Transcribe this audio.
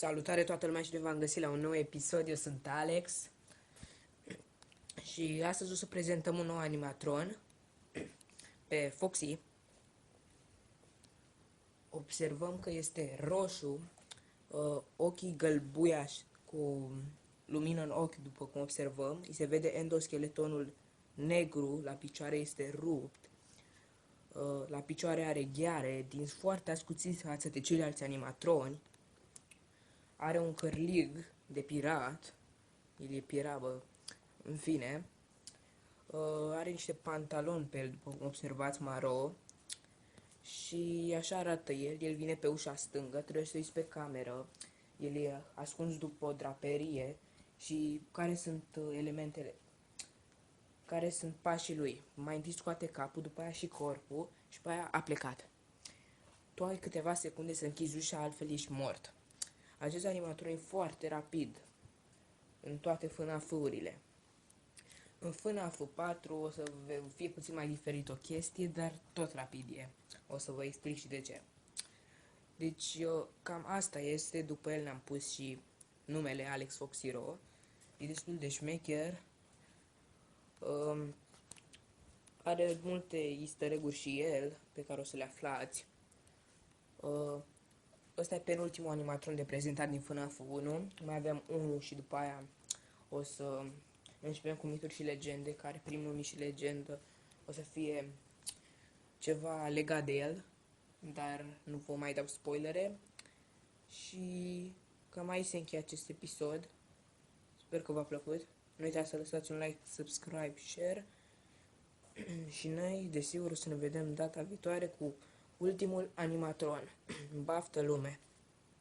Salutare toată lumea și bine v-am găsit la un nou episod. Eu sunt Alex și astăzi o să prezentăm un nou animatron pe Foxy. Observăm că este roșu, ochii gălbuiași cu lumină în ochi, după cum observăm. Îi se vede endoscheletonul negru, la picioare este rupt, la picioare are gheare, dinți foarte ascuțiți față de ceilalți animatroni. Are un cărlig de pirat, el e pirat, bă. În fine, are niște pantaloni pe el, după cum observați, maro. Și așa arată el. El vine pe ușa stângă, trebuie să uiți pe cameră. El e ascuns după o draperie. Și care sunt elementele? Care sunt pașii lui? Mai întâi scoate capul, după aia și corpul și după aia a plecat. Tu ai câteva secunde să închizi ușa, altfel ești mort. Acest animator e foarte rapid în toate FNAF-urile. În FNAF 4 o să fie puțin mai diferit o chestie, dar tot rapid e. O să vă explic și de ce. Deci, cam asta este. După el ne-am pus și numele Alex Fox Hero. E destul de șmecher. Are multe easter egg-uri și el, pe care o să le aflați. Ăsta e penultimul animatron de prezentat din FNAF 1. Mai avem unul și după aia o să începem cu mituri și legende, care primul mit și legendă o să fie ceva legat de el, dar nu vă mai dau spoilere. Și cam aici se încheie acest episod. Sper că v-a plăcut. Nu uitați să lăsați un like, subscribe, share. Și noi, desigur, o să ne vedem data viitoare cu ultimul animatron. Baftă lume!